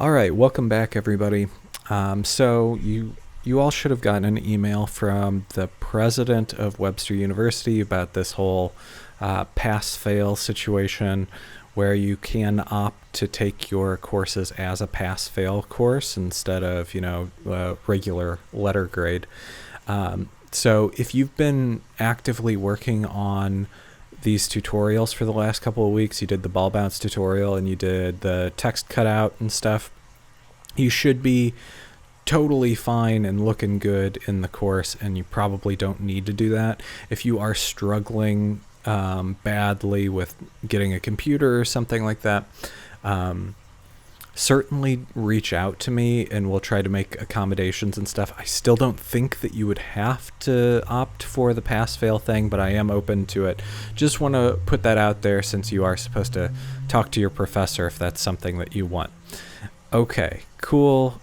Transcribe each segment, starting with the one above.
All right, welcome back, everybody. So you all should have gotten an email from the president of Webster University about this whole pass-fail situation, where you can opt to take your courses as a pass-fail course instead of a regular letter grade. So if you've been actively working on these tutorials for the last couple of weeks, you did the ball bounce tutorial and you did the text cutout and stuff, you should be totally fine and looking good in the course, and you probably don't need to do that. If you are struggling badly with getting a computer or something like that, certainly reach out to me and we'll try to make accommodations and stuff. I still don't think that you would have to opt for the pass-fail thing, but I am open to it. Just want to put that out there since you are supposed to talk to your professor if that's something that you want. Okay, cool.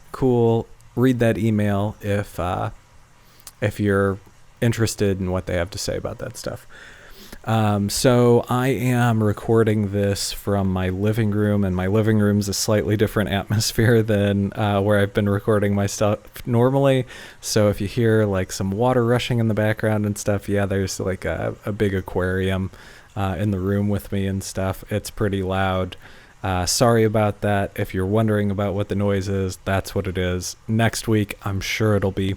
Read that email if you're interested in what they have to say about that stuff. So I am recording this from my living room, and my living room's a slightly different atmosphere than where I've been recording my stuff normally. So if you hear like some water rushing in the background and stuff, yeah, there's like a big aquarium in the room with me and stuff. It's pretty loud. Sorry about that. If you're wondering about what the noise is, that's what it is. Next week, I'm sure it'll be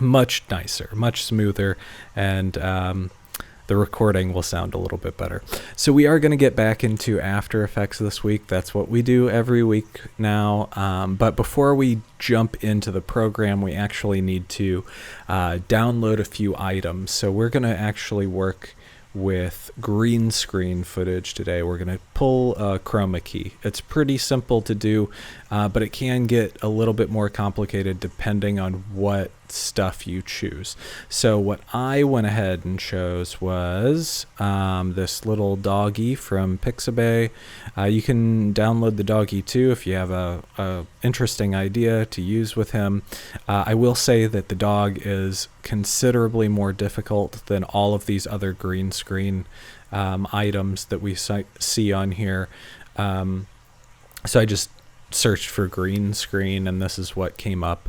much nicer, much smoother, and the recording will sound a little bit better. So we are going to get back into After Effects this week. That's what we do every week now. But before we jump into the program, we actually need to download a few items. So we're going to actually work with green screen footage today. We're going to pull a Chroma key. It's pretty simple to do, but it can get a little bit more complicated depending on what stuff you choose. So what I went ahead and chose was this little doggy from Pixabay. You can download the doggy too if you have a interesting idea to use with him. I will say that the dog is considerably more difficult than all of these other green screen items that we see on here. So I just searched for green screen and this is what came up.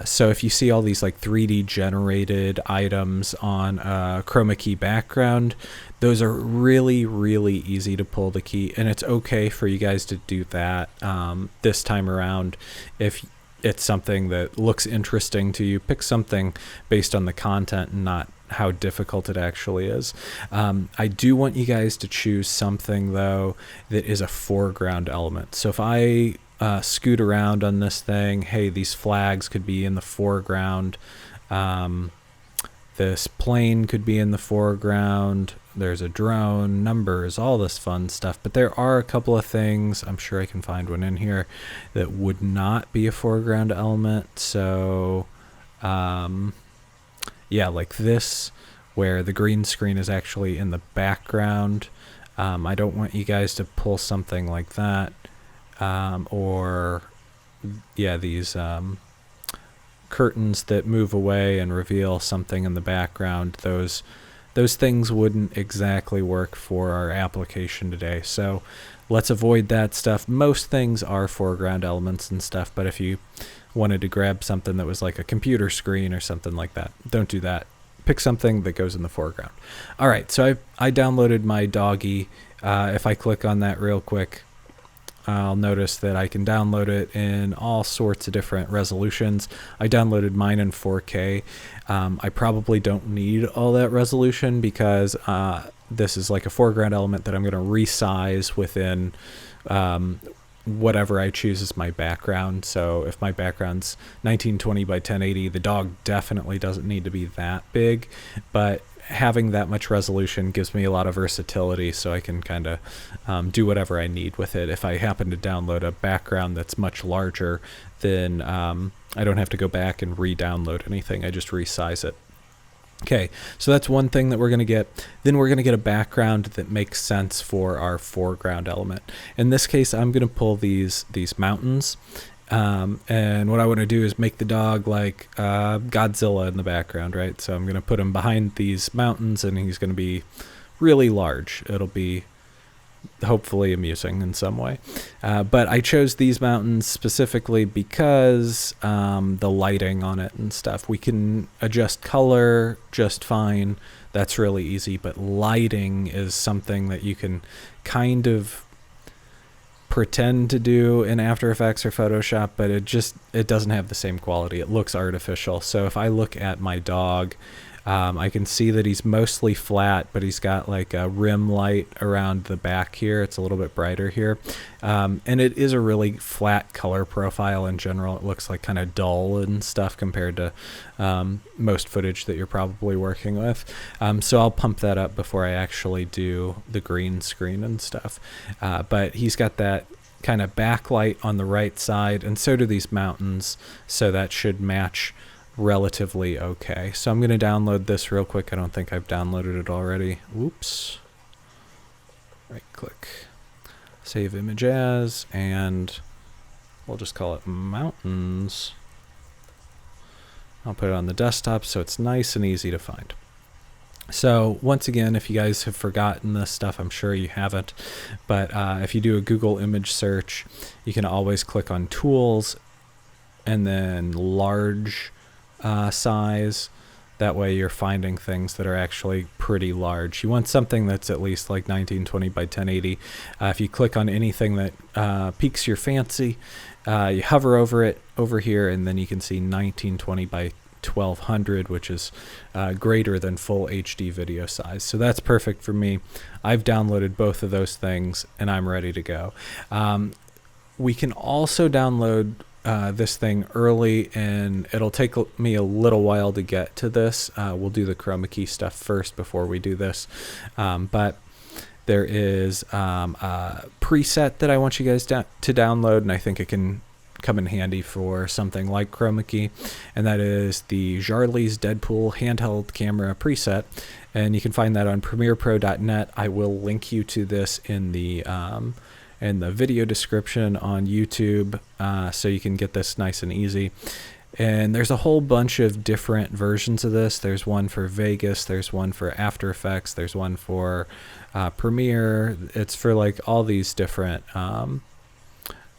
So if you see all these like 3D generated items on a chroma key background, those are really, really easy to pull the key, and it's okay for you guys to do that this time around. If it's something that looks interesting to you, pick something based on the content and not how difficult it actually is. I do want you guys to choose something though that is a foreground element. So if I scoot around on this thing, hey, these flags could be in the foreground, this plane could be in the foreground, there's a drone, numbers, all this fun stuff. But there are a couple of things, I'm sure I can find one in here, that would not be a foreground element. So yeah, like this, where the green screen is actually in the background. I don't want you guys to pull something like that. Or yeah, these curtains that move away and reveal something in the background. Those things wouldn't exactly work for our application today. So let's avoid that stuff. Most things are foreground elements and stuff, but if you wanted to grab something that was like a computer screen or something like that, don't do that. Pick something that goes in the foreground. All right, so I downloaded my doggy. If I click on that real quick, I'll notice that I can download it in all sorts of different resolutions. I downloaded mine in 4K. I probably don't need all that resolution because this is like a foreground element that I'm going to resize within whatever I choose as my background. So if my background's 1920 by 1080, the dog definitely doesn't need to be that big, but having that much resolution gives me a lot of versatility, so I can kind of do whatever I need with it. If I happen to download a background that's much larger, then I don't have to go back and re-download anything. I just resize it. Okay, so that's one thing that we're going to get. Then we're going to get a background that makes sense for our foreground element. In this case, I'm going to pull these mountains. And what I want to do is make the dog like Godzilla in the background, right? So I'm going to put him behind these mountains, and he's going to be really large. It'll be hopefully amusing in some way. But I chose these mountains specifically because the lighting on it and stuff. We can adjust color just fine. That's really easy. But lighting is something that you can kind of pretend to do in After Effects or Photoshop, but it doesn't have the same quality. It looks artificial. So if I look at my dog, I can see that he's mostly flat, but he's got like a rim light around the back here. It's a little bit brighter here. And it is a really flat color profile in general. It looks like kind of dull and stuff compared to most footage that you're probably working with. So I'll pump that up before I actually do the green screen and stuff. But he's got that kind of backlight on the right side, and so do these mountains. So that should match relatively okay. So I'm going to download this real quick. I don't think I've downloaded it already. Whoops. Right click, save image as, and we'll just call it mountains. I'll put it on the desktop so it's nice and easy to find. So once again, if you guys have forgotten this stuff, I'm sure you haven't, but if you do a Google image search, you can always click on tools and then large size. That way you're finding things that are actually pretty large. You want something that's at least like 1920 by 1080. If you click on anything that piques your fancy, you hover over it over here, and then you can see 1920 by 1200, which is greater than full HD video size. So that's perfect for me. I've downloaded both of those things and I'm ready to go. We can also download this thing early, and it'll take me a little while to get to this. We'll do the Chroma key stuff first before we do this. But there is a preset that I want you guys to download, and I think it can come in handy for something like Chroma key, and that is the Jarley's Deadpool handheld camera preset, and you can find that on premierepro.net. I will link you to this in the video description on YouTube, so you can get this nice and easy. And there's a whole bunch of different versions of this. There's one for Vegas, there's one for After Effects, there's one for Premiere. It's for like all these different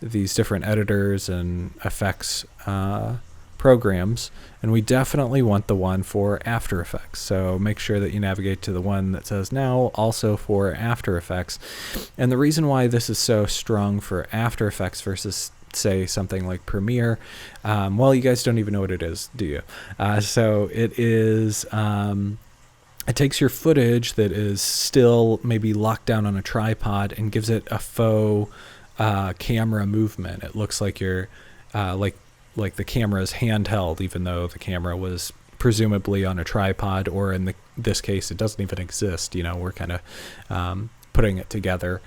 editors and effects programs, and we definitely want the one for After Effects. So make sure that you navigate to the one that says now also for After Effects. And the reason why this is so strong for After Effects versus say something like Premiere, well, you guys don't even know what it is, do you? So it is it takes your footage that is still maybe locked down on a tripod and gives it a faux camera movement. It looks like you're like the camera is handheld, even though the camera was presumably on a tripod, or in this case, it doesn't even exist. You know, we're kind of putting it together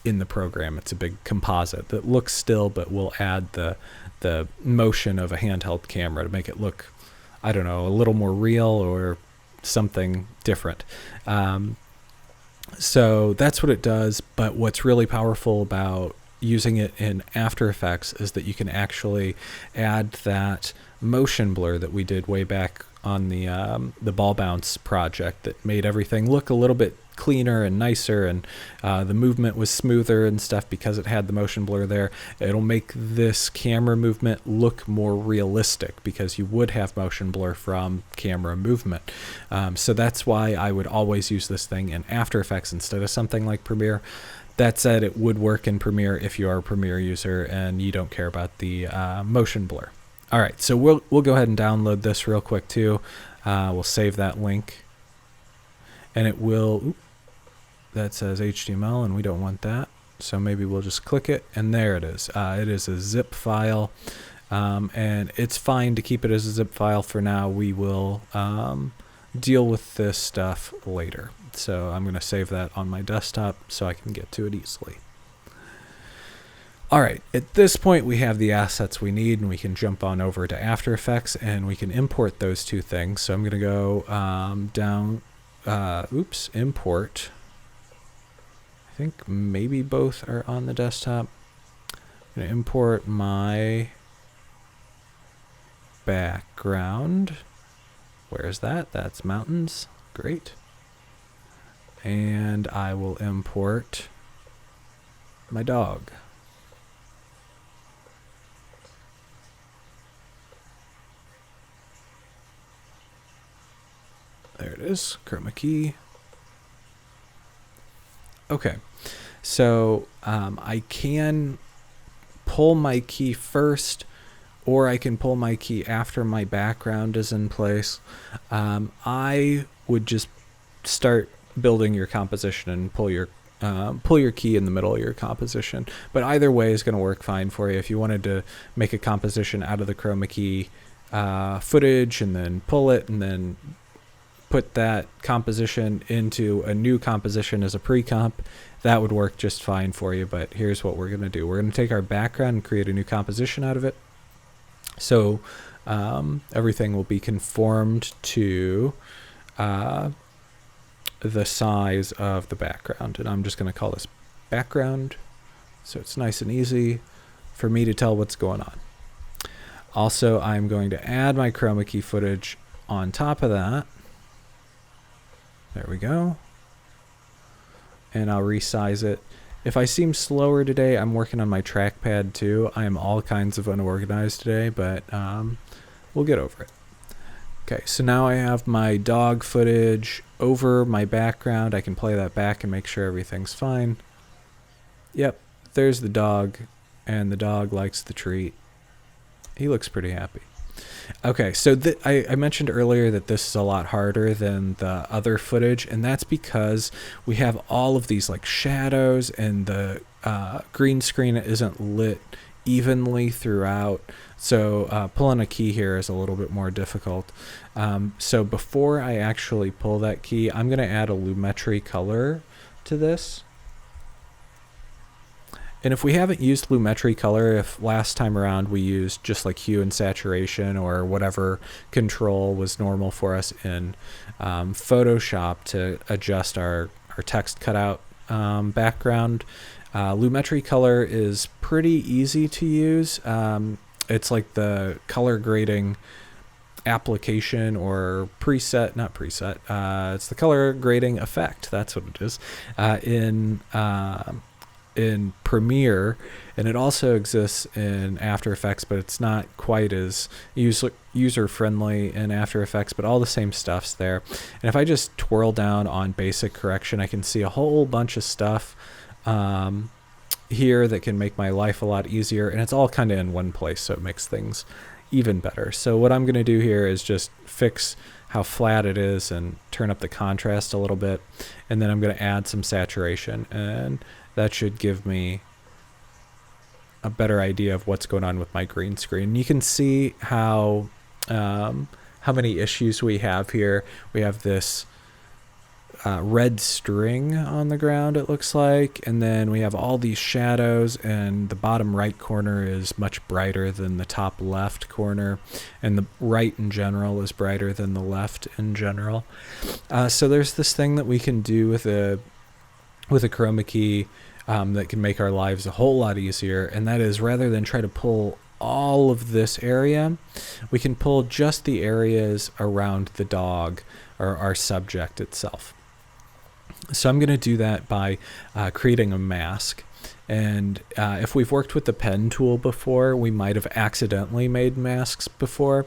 in the program. It's a big composite that looks still, but we'll add the motion of a handheld camera to make it look, I don't know, a little more real or something different. So that's what it does. But what's really powerful about using it in After Effects is that you can actually add that motion blur that we did way back on the ball bounce project that made everything look a little bit cleaner and nicer, and the movement was smoother and stuff because it had the motion blur there. It'll make this camera movement look more realistic because you would have motion blur from camera movement. So that's why I would always use this thing in After Effects instead of something like Premiere. That said, it would work in Premiere if you are a Premiere user and you don't care about the motion blur. All right, so we'll go ahead and download this real quick too. We'll save that link, and it will. That says HTML, and we don't want that. So maybe we'll just click it, and there it is. It is a zip file, and it's fine to keep it as a zip file for now. We will deal with this stuff later. So I'm going to save that on my desktop so I can get to it easily. All right, at this point we have the assets we need, and we can jump on over to After Effects and we can import those two things. So I'm going to go down, import. I think maybe both are on the desktop. I'm going to import my background. Where is that? That's mountains. Great. and I will import my dog. There it is, chroma key. Okay, so I can pull my key first, or I can pull my key after my background is in place. I would just start building your composition and pull your key in the middle of your composition. But either way is going to work fine for you. If you wanted to make a composition out of the chroma key footage and then pull it and then put that composition into a new composition as a pre-comp, that would work just fine for you. But here's what we're going to do. We're going to take our background and create a new composition out of it. So everything will be conformed to the size of the background. And I'm just going to call this background, so it's nice and easy for me to tell what's going on. Also, I'm going to add my chroma key footage on top of that. There we go. And I'll resize it. If I seem slower today, I'm working on my trackpad too. I am all kinds of unorganized today, but we'll get over it. Okay, so now I have my dog footage over my background. I can play that back and make sure everything's fine. Yep, there's the dog, and the dog likes the treat. He looks pretty happy. Okay, so I mentioned earlier that this is a lot harder than the other footage, and that's because we have all of these like shadows, and the green screen isn't lit evenly throughout. So pulling a key here is a little bit more difficult. So before I actually pull that key, I'm going to add a lumetri color to this. And if we haven't used lumetri color, if last time around we used just like hue and saturation or whatever control was normal for us in Photoshop to adjust our text cutout background, lumetri color is pretty easy to use. It's like the color grading application or preset, not preset, it's the color grading effect, that's what it is, in Premiere, and it also exists in After Effects, but it's not quite as user-friendly in After Effects, but all the same stuff's there. And if I just twirl down on basic correction, I can see a whole bunch of stuff here that can make my life a lot easier, and it's all kind of in one place, so it makes things even better. So what I'm going to do here is just fix how flat it is and turn up the contrast a little bit, and then I'm going to add some saturation, and that should give me a better idea of what's going on with my green screen. You can see how many issues we have here. We have this red string on the ground, it looks like, and then we have all these shadows, and the bottom right corner is much brighter than the top left corner, and the right in general is brighter than the left in general. So there's this thing that we can do with a chroma key that can make our lives a whole lot easier, and that is, rather than try to pull all of this area, we can pull just the areas around the dog or our subject itself. So I'm going to do that by creating a mask. And if we've worked with the pen tool before, we might have accidentally made masks before.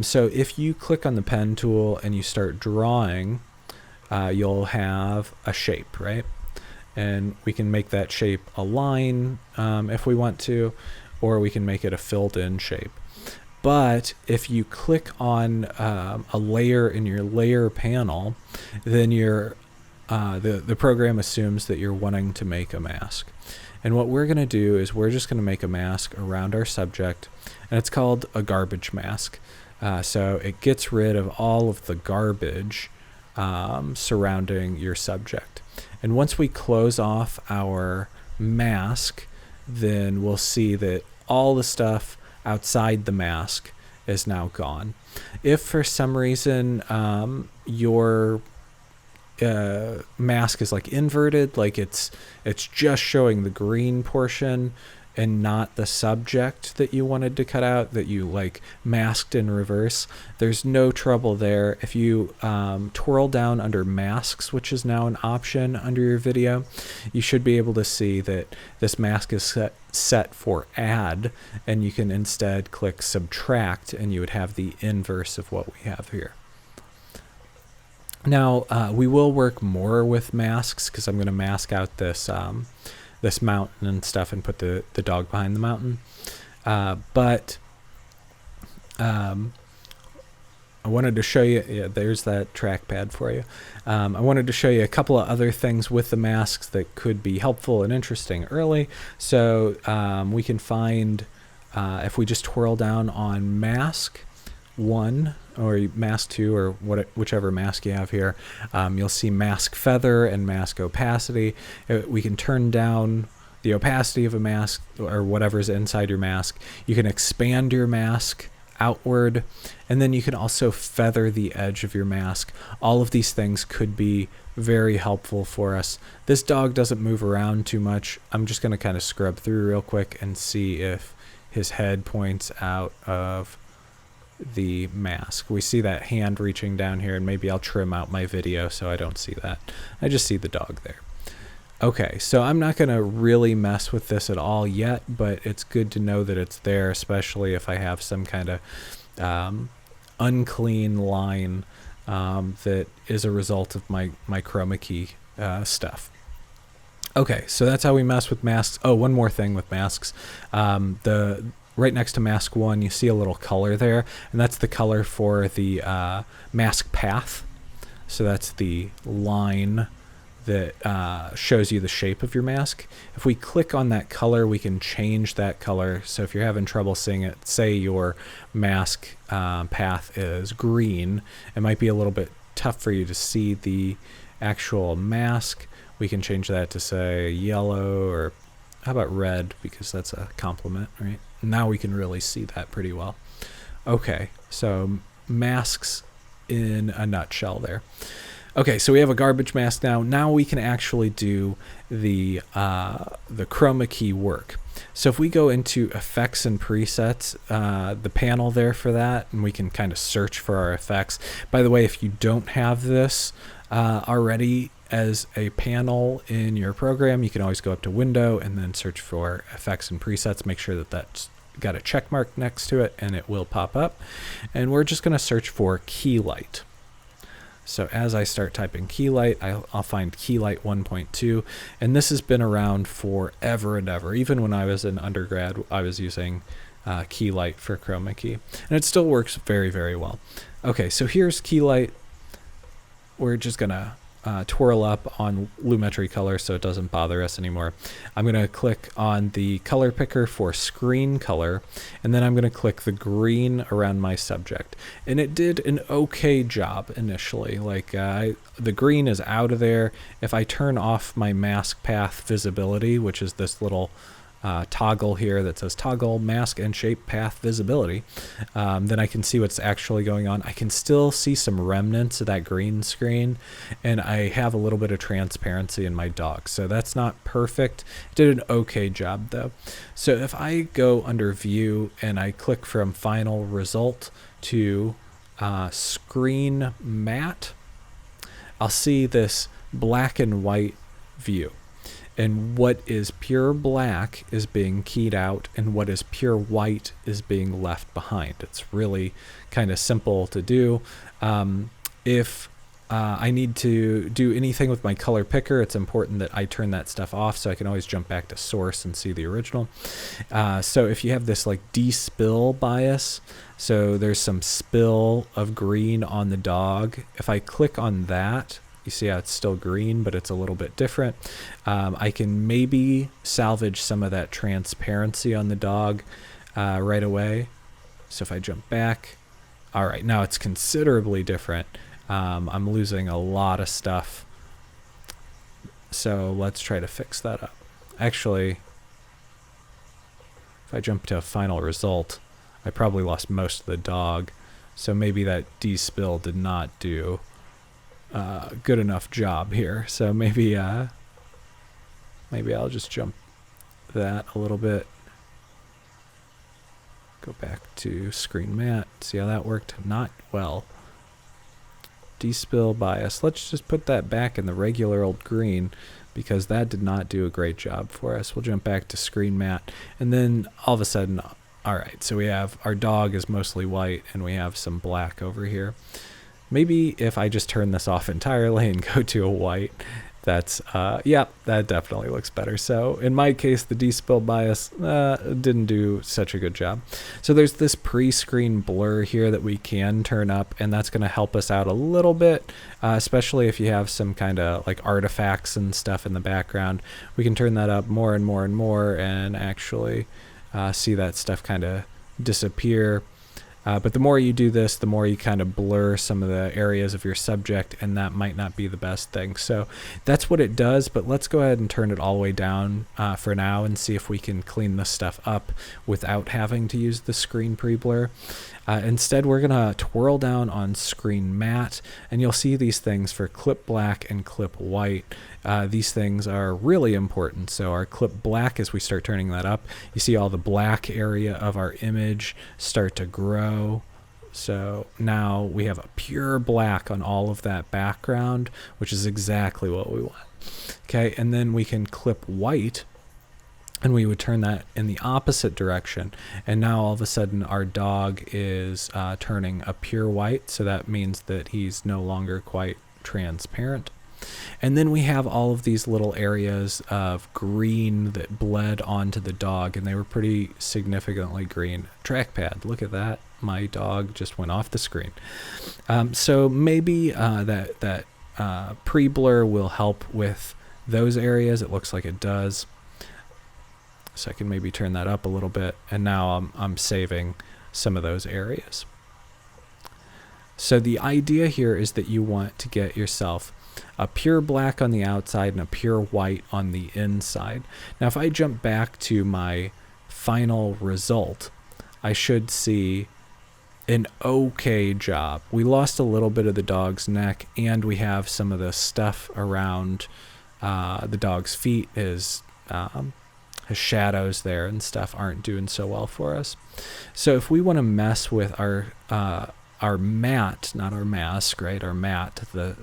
So if you click on the pen tool and you start drawing, you'll have a shape, right? And we can make that shape a line if we want to, or we can make it a filled in shape. But if you click on a layer in your layer panel, then the program assumes that you're wanting to make a mask. And what we're going to do is we're just going to make a mask around our subject, and it's called a garbage mask. So it gets rid of all of the garbage surrounding your subject. And once we close off our mask, then we'll see that all the stuff outside the mask is now gone. If for some reason your mask is like inverted, like it's just showing the green portion, and not the subject that you wanted to cut out, that you like masked in reverse, there's no trouble there. If you twirl down under masks, which is now an option under your video, you should be able to see that this mask is set for add, and you can instead click subtract, and you would have the inverse of what we have here. Now we will work more with masks, because I'm going to mask out this this mountain and stuff and put the dog behind the mountain. But I wanted to show you, yeah, there's that trackpad for you. I wanted to show you a couple of other things with the masks that could be helpful and interesting early. So we can find, if we just twirl down on mask 1 or mask 2 or whichever mask you have here, you'll see mask feather and mask opacity. We can turn down the opacity of a mask or whatever's inside your mask. You can expand your mask outward, and then you can also feather the edge of your mask. All of these things could be very helpful for us. This dog doesn't move around too much. I'm just going to kind of scrub through real quick and see if his head points out of the mask. We see that hand reaching down here, and maybe I'll trim out my video so I don't see that. I just see the dog there. Okay, so I'm not going to really mess with this at all yet, but it's good to know that it's there, especially if I have some kind of unclean line that is a result of my chroma key stuff. Okay, so that's how we mess with masks. Oh, one more thing with masks. Right next to mask 1, you see a little color there, and that's the color for the mask path. So that's the line that shows you the shape of your mask. If we click on that color, we can change that color. So if you're having trouble seeing it, say your mask path is green, it might be a little bit tough for you to see the actual mask. We can change that to say yellow, or how about red, because that's a complement, right? Now we can really see that pretty well. Okay, so masks in a nutshell there. Okay, so we have a garbage mask now. Now we can actually do the chroma key work. So if we go into effects and presets, the panel there for that, and we can kind of search for our effects. By the way, if you don't have this already as a panel in your program, you can always go up to Window and then search for effects and presets. Make sure that that's got a check mark next to it, and it will pop up. And we're just going to search for key light. So as I start typing key light, I'll find key light 1.2, and this has been around forever and ever. Even when I was in undergrad, I was using key light for chroma key, and it still works very, very well. Okay, so here's key light. We're just gonna twirl up on Lumetri color so it doesn't bother us anymore. I'm going to click on the color picker for screen color, and then I'm going to click the green around my subject. And it did an okay job initially. Like the green is out of there. If I turn off my mask path visibility, which is this little toggle here that says toggle mask and shape path visibility, then I can see what's actually going on. I can still see some remnants of that green screen, and I have a little bit of transparency in my dog. So that's not perfect. It did an okay job though. So if I go under view and I click from final result to screen matte, I'll see this black and white view. And what is pure black is being keyed out, and what is pure white is being left behind. It's really kind of simple to do. If I need to do anything with my color picker, it's important that I turn that stuff off so I can always jump back to source and see the original. So if you have this like de-spill bias, so there's some spill of green on the dog, if I click on that, you see how it's still green, but it's a little bit different. I can maybe salvage some of that transparency on the dog right away. So if I jump back, all right, now it's considerably different. I'm losing a lot of stuff. So let's try to fix that up. Actually, if I jump to a final result, I probably lost most of the dog. So maybe that de-spill did not do good enough job here. So maybe I'll just jump that a little bit Go back to screen matte. See how that worked? Not well. Despill bias. Let's just put that back in the regular old green because that did not do a great job for us. We'll jump back to screen matte, and then all of a sudden, all right, so we have our dog is mostly white and we have some black over here. Maybe if I just turn this off entirely and go to a white, that's, yeah, that definitely looks better. So in my case, the despill bias didn't do such a good job. So there's this pre-screen blur here that we can turn up, and that's going to help us out a little bit, especially if you have some kind of like artifacts and stuff in the background. We can turn that up more and more and more and actually see that stuff kind of disappear. But the more you do this, the more you kind of blur some of the areas of your subject, and that might not be the best thing. So that's what it does, but let's go ahead and turn it all the way down for now and see if we can clean this stuff up without having to use the screen pre-blur. Instead, we're going to twirl down on screen matte, and you'll see these things for clip black and clip white. These things are really important. So our clip black, as we start turning that up, you see all the black area of our image start to grow. So now we have a pure black on all of that background, which is exactly what we want. Okay, and then we can clip white, and we would turn that in the opposite direction. And now all of a sudden our dog is turning a pure white. So that means that he's no longer quite transparent. And then we have all of these little areas of green that bled onto the dog, and they were pretty significantly green. Trackpad, look at that. My dog just went off the screen. So maybe that pre-blur will help with those areas. It looks like it does. So I can maybe turn that up a little bit, and now I'm saving some of those areas. So the idea here is that you want to get yourself a pure black on the outside and a pure white on the inside. Now if I jump back to my final result, I should see an okay job. We lost a little bit of the dog's neck, and we have some of the stuff around the dog's feet. His shadows there and stuff aren't doing so well for us. So if we want to mess with our matte, not our mask, right? Our matte, the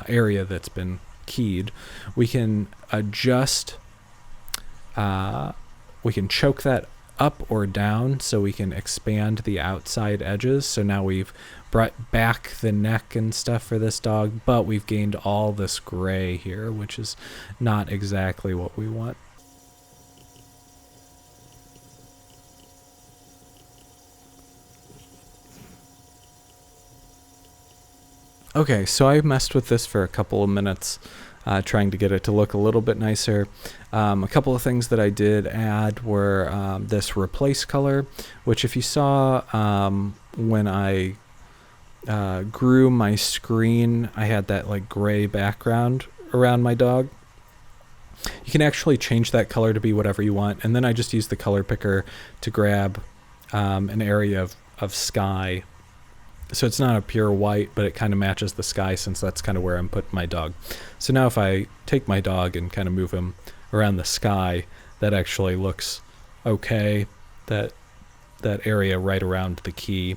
area that's been keyed, we can adjust, we can choke that up or down so we can expand the outside edges. So now we've brought back the neck and stuff for this dog, but we've gained all this gray here, which is not exactly what we want. Okay, so I messed with this for a couple of minutes, trying to get it to look a little bit nicer. A couple of things that I did add were this replace color, which if you saw when I grew my screen, I had that like gray background around my dog. You can actually change that color to be whatever you want, and then I just used the color picker to grab an area of sky. So it's not a pure white, but it kind of matches the sky since that's kind of where I'm putting my dog. So now if I take my dog and kind of move him around the sky, that actually looks okay, that area right around the key.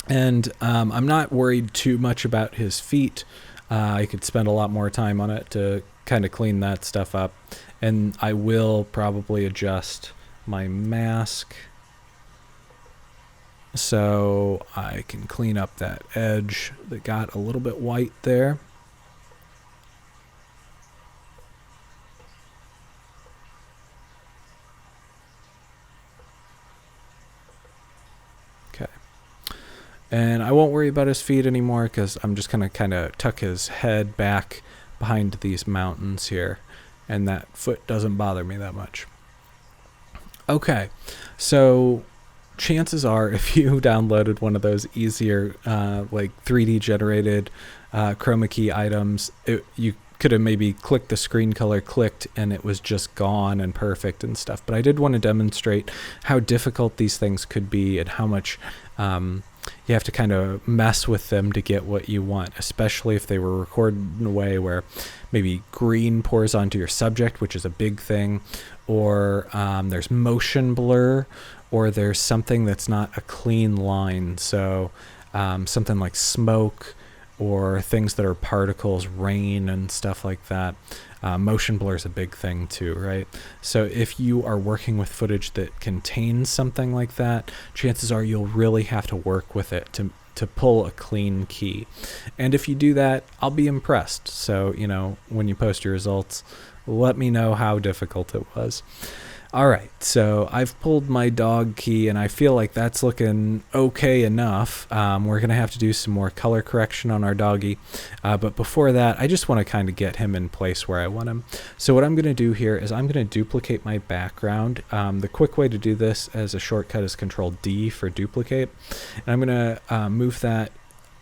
And I'm not worried too much about his feet. I could spend a lot more time on it to kind of clean that stuff up. And I will probably adjust my mask so I can clean up that edge that got a little bit white there. Okay. And I won't worry about his feet anymore because I'm just going to kind of tuck his head back behind these mountains here, and that foot doesn't bother me that much. Okay, so chances are if you downloaded one of those easier like 3D generated chroma key items, you could have maybe clicked the screen color, clicked, and it was just gone and perfect and stuff. But I did want to demonstrate how difficult these things could be and how much you have to kind of mess with them to get what you want, especially if they were recorded in a way where maybe green pours onto your subject, which is a big thing, or there's motion blur, or there's something that's not a clean line. So something like smoke or things that are particles, rain and stuff like that. Motion blur is a big thing too, right? So if you are working with footage that contains something like that, chances are you'll really have to work with it to pull a clean key. And if you do that, I'll be impressed. So, you know, when you post your results, let me know how difficult it was. All right, so I've pulled my dog key, and I feel like that's looking okay enough. We're going to have to do some more color correction on our doggy. But before that, I just want to kind of get him in place where I want him. So what I'm going to do here is I'm going to duplicate my background. The quick way to do this as a shortcut is Control-D for duplicate. And I'm going to move that.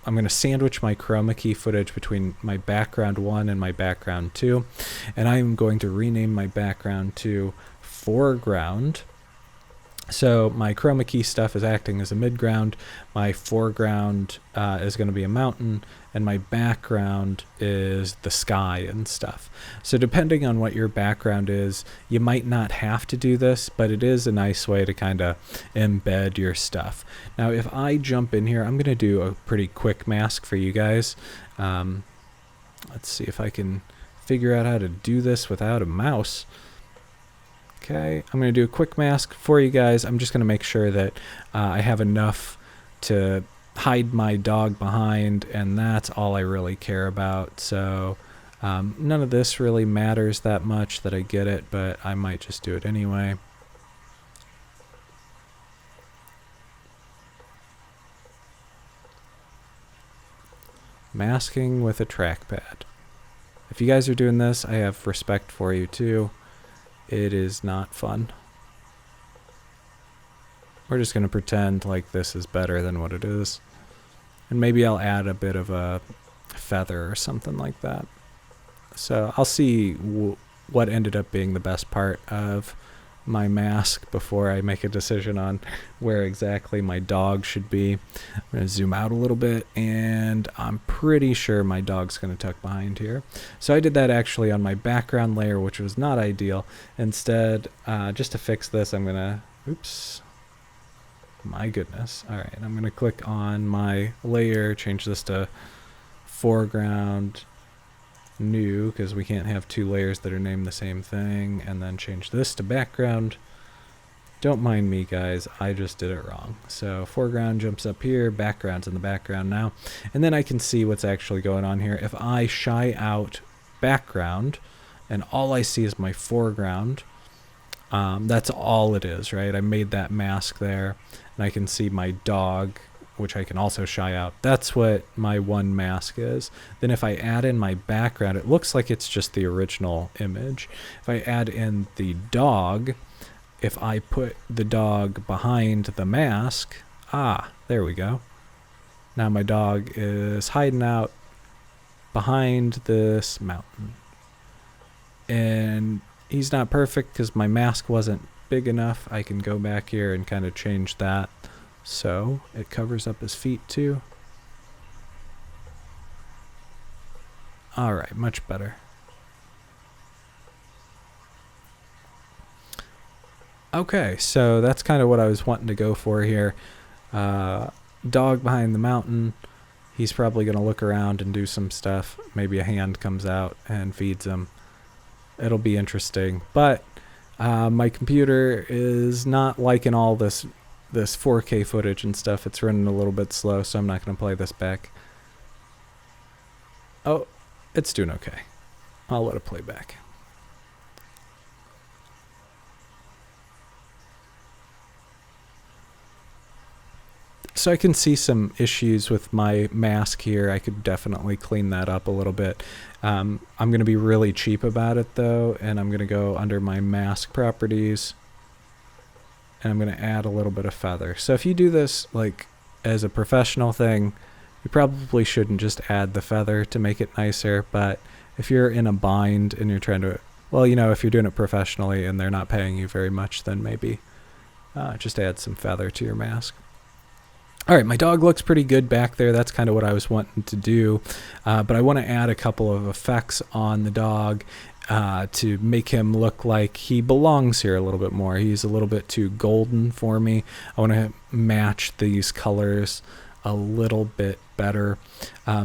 I'm going to sandwich my chroma key footage between my background 1 and my background 2. And I'm going to rename my background to foreground. So my chroma key stuff is acting as a midground. My foreground is going to be a mountain, and my background is the sky and stuff. So depending on what your background is, you might not have to do this, but it is a nice way to kind of embed your stuff. Now, if I jump in here, I'm going to do a pretty quick mask for you guys. Let's see if I can figure out how to do this without a mouse. Okay, I'm going to do a quick mask for you guys. I'm just going to make sure that I have enough to hide my dog behind, and that's all I really care about. So none of this really matters that much that I get it, but I might just do it anyway. Masking with a trackpad. If you guys are doing this, I have respect for you too. It is not fun. We're just going to pretend like this is better than what it is. And maybe I'll add a bit of a feather or something like that. So I'll see what ended up being the best part of my mask before I make a decision on where exactly my dog should be. I'm going to zoom out a little bit, and I'm pretty sure my dog's going to tuck behind here. So I did that actually on my background layer, which was not ideal. Instead, just to fix this, I'm going to, oops, my goodness. All right, I'm going to click on my layer, change this to foreground, new, because we can't have two layers that are named the same thing, and then change this to background. Don't mind me, guys, I just did it wrong. So foreground jumps up here, background's in the background now, and then I can see what's actually going on here. If I shy out background and all I see is my foreground, that's all it is, right? I made that mask there, and I can see my dog, which I can also shy out. That's what my one mask is. Then if I add in my background, it looks like it's just the original image. If I add in the dog, if I put the dog behind the mask, there we go. Now my dog is hiding out behind this mountain. And he's not perfect because my mask wasn't big enough. I can go back here and kind of change that so it covers up his feet too. All right, much better. Okay, so that's kind of what I was wanting to go for here. Dog behind the mountain. He's probably going to look around and do some stuff. Maybe a hand comes out and feeds him. It'll be interesting. But my computer is not liking all this 4K footage and stuff. It's running a little bit slow, so I'm not going to play this back. Oh, it's doing okay. I'll let it play back. So I can see some issues with my mask here. I could definitely clean that up a little bit. I'm going to be really cheap about it though, and I'm going to go under my mask properties, and I'm going to add a little bit of feather. So if you do this like as a professional thing, you probably shouldn't just add the feather to make it nicer, but if you're in a bind and you're trying to, well, you know, if you're doing it professionally and they're not paying you very much, then maybe just add some feather to your mask. All right, my dog looks pretty good back there. That's kind of what I was wanting to do. But I want to add a couple of effects on the dog. to make him look like he belongs here a little bit more. He's a little bit too golden for me. I want to match these colors a little bit better.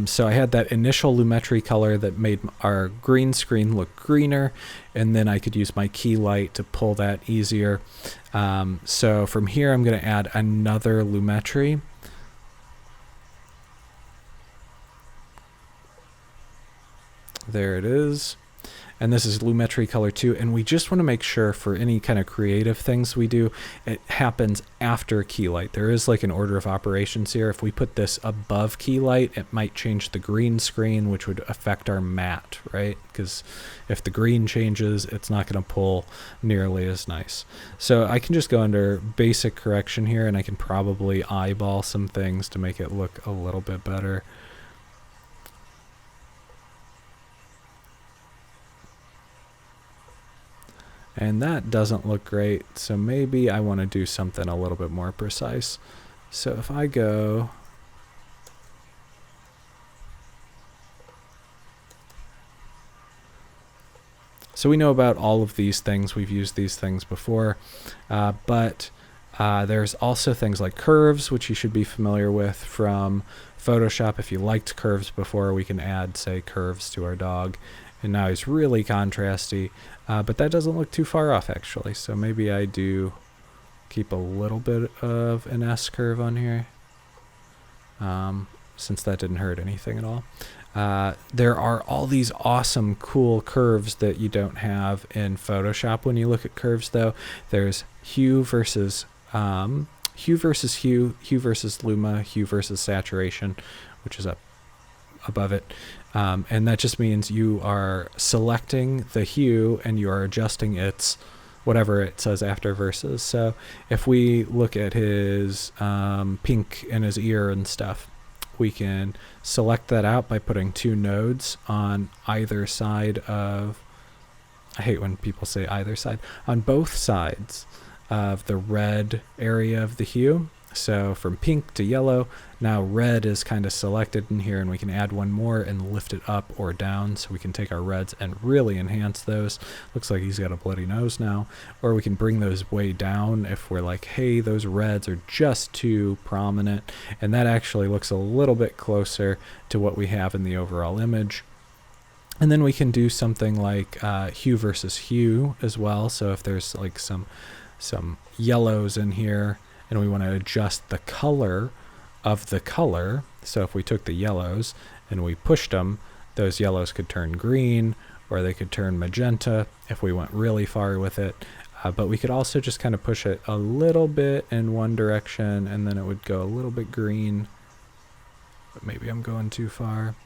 So I had that initial Lumetri color that made our green screen look greener, and then I could use my key light to pull that easier. So from here I'm going to add another Lumetri. There it is. And this is Lumetri color 2, and we just want to make sure for any kind of creative things we do, it happens after key light. There is like an order of operations here. If we put this above key light, it might change the green screen, which would affect our matte, right? Because if the green changes, it's not going to pull nearly as nice. So I can just go under basic correction here, and I can probably eyeball some things to make it look a little bit better. And that doesn't look great, so maybe I want to do something a little bit more precise. So if I go... So we know about all of these things. We've used these things before, but there's also things like curves, which you should be familiar with from Photoshop. If you liked curves before, we can add, say, curves to our dog. And now he's really contrasty, but that doesn't look too far off actually. So maybe I do keep a little bit of an S curve on here, since that didn't hurt anything at all. There are all these awesome cool curves that you don't have in Photoshop when you look at curves though. There's hue versus hue, hue versus luma, hue versus saturation, which is up above it. And that just means you are selecting the hue and you are adjusting its whatever it says after versus. So if we look at his pink in his ear and stuff, we can select that out by putting 2 nodes on either side of, I hate when people say either side, on both sides of the red area of the hue. So from pink to yellow, now red is kind of selected in here, and we can add one more and lift it up or down, so we can take our reds and really enhance those. Looks like he's got a bloody nose now. Or we can bring those way down if we're like, hey, those reds are just too prominent, and that actually looks a little bit closer to what we have in the overall image. And then we can do something like hue versus hue as well. So if there's like some yellows in here, and we want to adjust the color of the color. So if we took the yellows and we pushed them, those yellows could turn green, or they could turn magenta if we went really far with it. But we could also just kind of push it a little bit in one direction, and then it would go a little bit green. But maybe I'm going too far.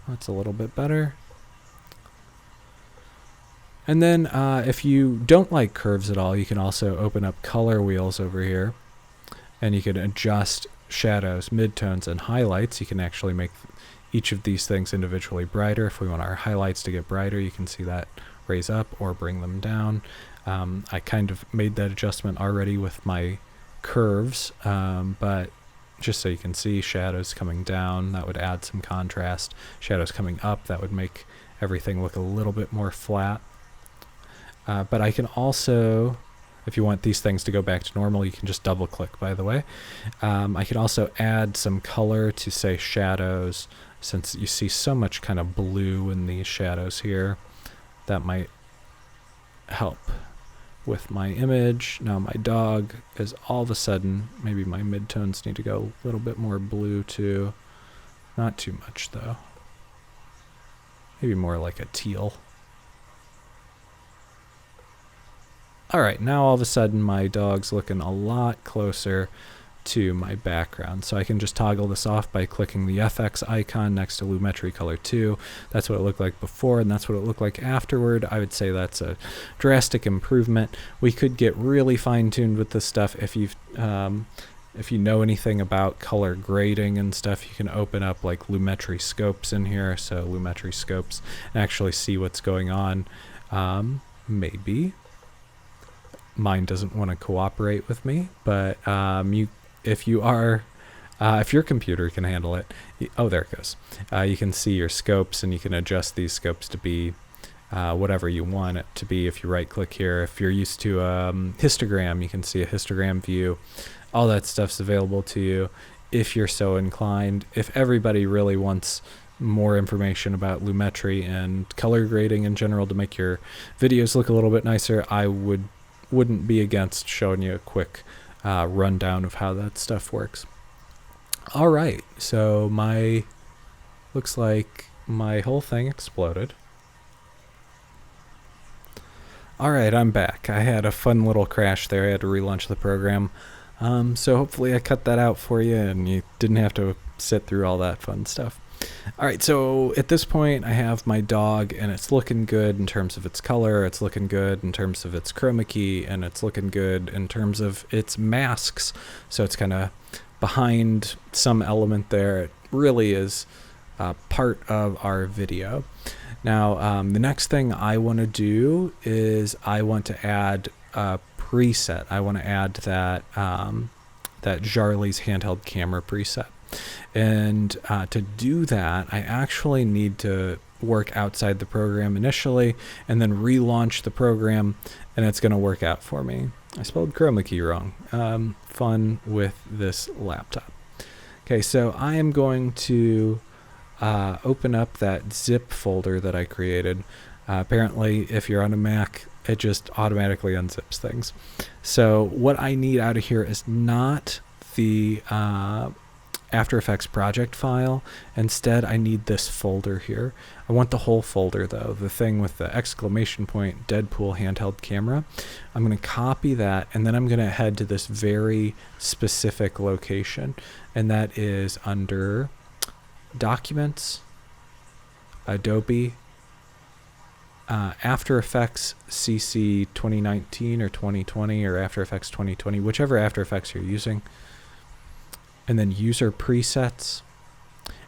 That's a little bit better. And then if you don't like curves at all, you can also open up color wheels over here, and you can adjust shadows, midtones, and highlights. You can actually make each of these things individually brighter. If we want our highlights to get brighter, you can see that raise up or bring them down. I kind of made that adjustment already with my curves, but just so you can see, shadows coming down, that would add some contrast. Shadows coming up, that would make everything look a little bit more flat. But I can also, if you want these things to go back to normal, you can just double click, by the way. I can also add some color to, say, shadows, since you see so much kind of blue in these shadows here. That might help with my image. Now my dog is all of a sudden, maybe my midtones need to go a little bit more blue too. Not too much though. Maybe more like a teal. Alright, now all of a sudden my dog's looking a lot closer to my background. So I can just toggle this off by clicking the FX icon next to Lumetri Color 2. That's what it looked like before, and that's what it looked like afterward. I would say that's a drastic improvement. We could get really fine-tuned with this stuff. If you know anything about color grading and stuff, you can open up like Lumetri scopes in here. So Lumetri scopes, and actually see what's going on. Maybe. Mine doesn't want to cooperate with me, but if you are If your computer can handle it. Oh, there it goes. You can see your scopes, and you can adjust these scopes to be whatever you want it to be. If you right click here, if you're used to histogram, you can see a histogram view. All that stuff's available to you if you're so inclined. If everybody really wants more information about lumetri and color grading in general to make your videos look a little bit nicer, I wouldn't be against showing you a quick rundown of how that stuff works. All right, so looks like my whole thing exploded. All right, I'm back. I had a fun little crash there. I had to relaunch the program. So hopefully I cut that out for you and you didn't have to sit through all that fun stuff. All right, so at this point I have my dog, and it's looking good in terms of its color, it's looking good in terms of its chroma key, and it's looking good in terms of its masks. So it's kind of behind some element there. It really is part of our video. Now, the next thing I want to do is I want to add a preset. I want to add that Jarley's handheld camera preset. And to do that, I actually need to work outside the program initially and then relaunch the program, and it's going to work out for me. I spelled chroma key wrong. Fun with this laptop. Okay, so I am going to open up that zip folder that I created. Apparently, if you're on a Mac, it just automatically unzips things. So what I need out of here is not the After Effects project file. Instead, I need this folder here. I want the whole folder though, the thing with the exclamation point Deadpool handheld camera. I'm going to copy that, and then I'm going to head to this very specific location, and that is under Documents, Adobe, After Effects CC 2019 or 2020 or After Effects 2020, whichever After Effects you're using, and then User Presets,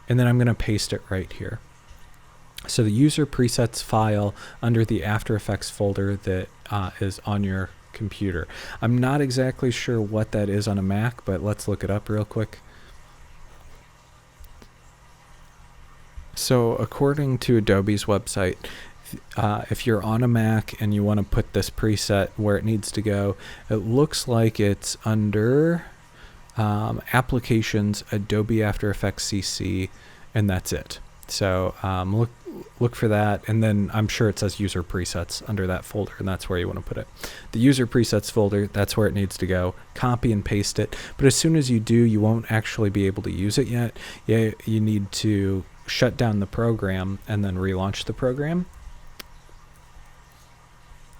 and then I'm going to paste it right here. So the User Presets file under the After Effects folder that is on your computer. I'm not exactly sure what that is on a Mac, but let's look it up real quick. So according to Adobe's website, if you're on a Mac and you want to put this preset where it needs to go, it looks like it's under Applications, Adobe After Effects CC, and that's it. So look for that, and then I'm sure it says User Presets under that folder, and that's where you want to put it. The User Presets folder, that's where it needs to go. Copy and paste it, but as soon as you do, you won't actually be able to use it yet. Yeah, you need to shut down the program and then relaunch the program.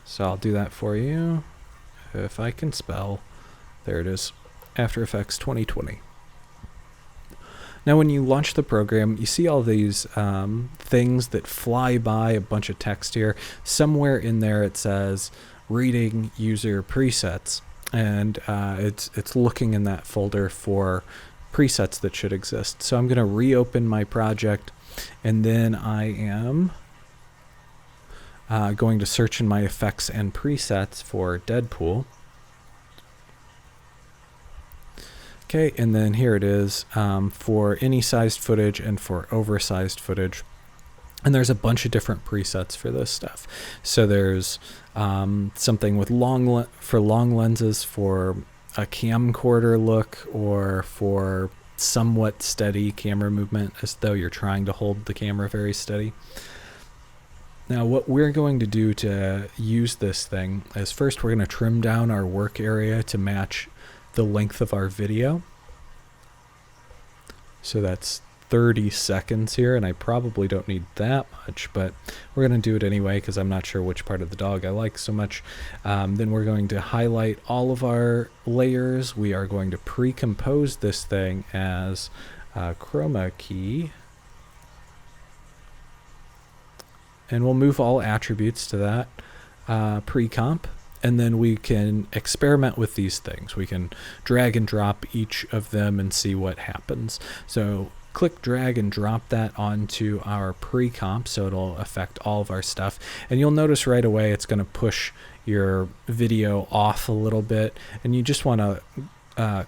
So I'll do that for you if I can spell. There it is, After Effects 2020. Now when you launch the program, you see all these things that fly by, a bunch of text here. Somewhere in there it says reading user presets, and it's looking in that folder for presets that should exist. So I'm going to reopen my project, and then I am going to search in my effects and presets for Deadpool. Okay, and then here it is for any sized footage and for oversized footage. And there's a bunch of different presets for this stuff. So there's something with long lenses for a camcorder look, or for somewhat steady camera movement, as though you're trying to hold the camera very steady. Now what we're going to do to use this thing is first we're going to trim down our work area to match the length of our video. So that's 30 seconds here, and I probably don't need that much, but we're going to do it anyway because I'm not sure which part of the dog I like so much. Then we're going to highlight all of our layers. We are going to pre-compose this thing as chroma key, and we'll move all attributes to that pre-comp. And then we can experiment with these things. We can drag and drop each of them and see what happens. So click drag and drop that onto our pre-comp so it'll affect all of our stuff. And you'll notice right away it's going to push your video off a little bit. And you just want to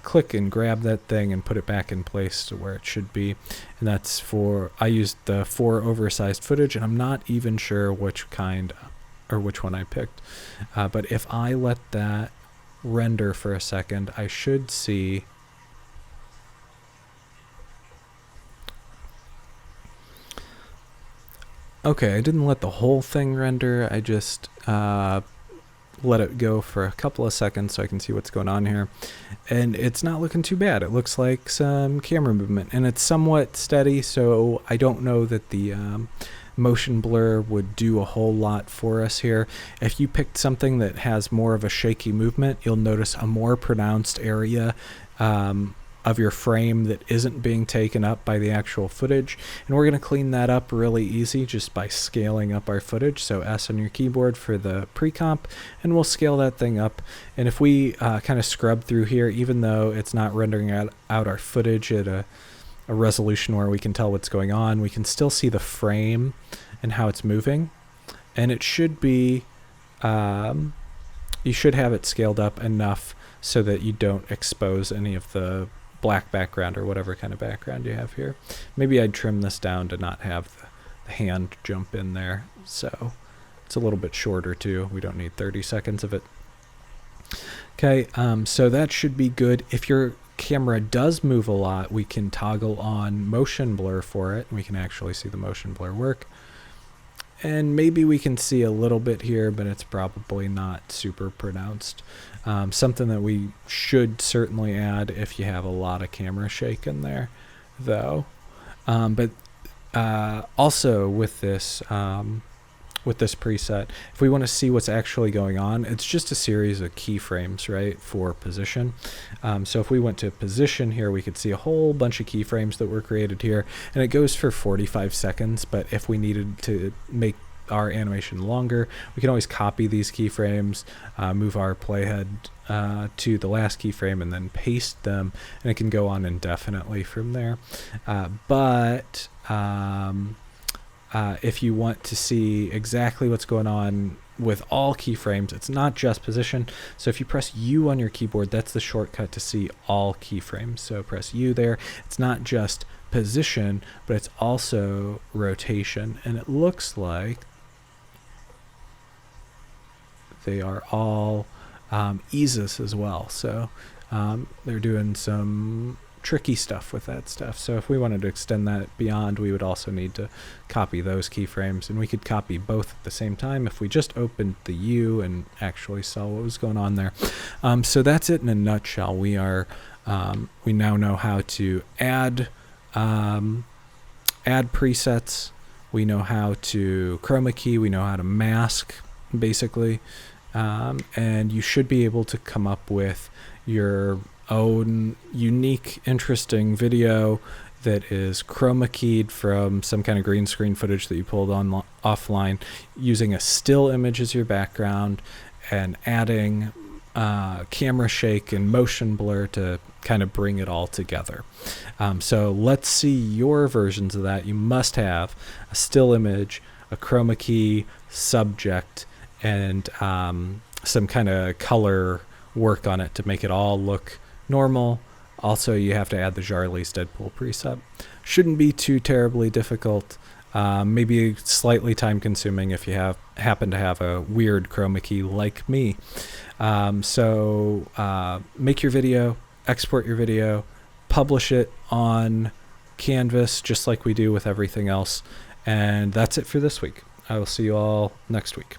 click and grab that thing and put it back in place to where it should be. And that's for, I used the 4 oversized footage, and I'm not even sure which kind or which one I picked. But if I let that render for a second, I should see okay, I didn't let the whole thing render. I just let it go for a couple of seconds so I can see what's going on here. And it's not looking too bad. It looks like some camera movement, and it's somewhat steady, so I don't know that the motion blur would do a whole lot for us here. If you picked something that has more of a shaky movement, you'll notice a more pronounced area of your frame that isn't being taken up by the actual footage. And we're going to clean that up really easy just by scaling up our footage. So S on your keyboard for the pre-comp, and we'll scale that thing up. And if we kind of scrub through here, even though it's not rendering out our footage at a resolution where we can tell what's going on, we can still see the frame and how it's moving. And it should be, you should have it scaled up enough so that you don't expose any of the black background or whatever kind of background you have here. Maybe I'd trim this down to not have the hand jump in there, so it's a little bit shorter too. We don't need 30 seconds of it. Okay, so that should be good. If your camera does move a lot, we can toggle on motion blur for it, and we can actually see the motion blur work. And maybe we can see a little bit here, but it's probably not super pronounced. Something that we should certainly add if you have a lot of camera shake in there, though. But also with this preset, if we want to see what's actually going on, it's just a series of keyframes, right, for position. So if we went to position here, we could see a whole bunch of keyframes that were created here, and it goes for 45 seconds. But if we needed to make our animation longer, we can always copy these keyframes, move our playhead to the last keyframe, and then paste them, and it can go on indefinitely from there. If you want to see exactly what's going on with all keyframes, it's not just position. So if you press U on your keyboard, that's the shortcut to see all keyframes. So press U there. It's not just position, but it's also rotation. And it looks like they are all eases as well. So they're doing some tricky stuff with that stuff. So if we wanted to extend that beyond, we would also need to copy those keyframes, and we could copy both at the same time if we just opened the U and actually saw what was going on there. So that's it in a nutshell. We are we now know how to add presets. We know how to chroma key. We know how to mask, basically, and you should be able to come up with your own unique, interesting video that is chroma keyed from some kind of green screen footage that you pulled on offline, using a still image as your background and adding camera shake and motion blur to kind of bring it all together. So let's see your versions of that. You must have a still image, a chroma key, subject, and some kind of color work on it to make it all look normal. Also, you have to add the Jarly's Deadpool preset. Shouldn't be too terribly difficult. Maybe slightly time consuming if you happen to have a weird chroma key like me. So make your video, export your video, publish it on Canvas just like we do with everything else. And that's it for this week. I will see you all next week.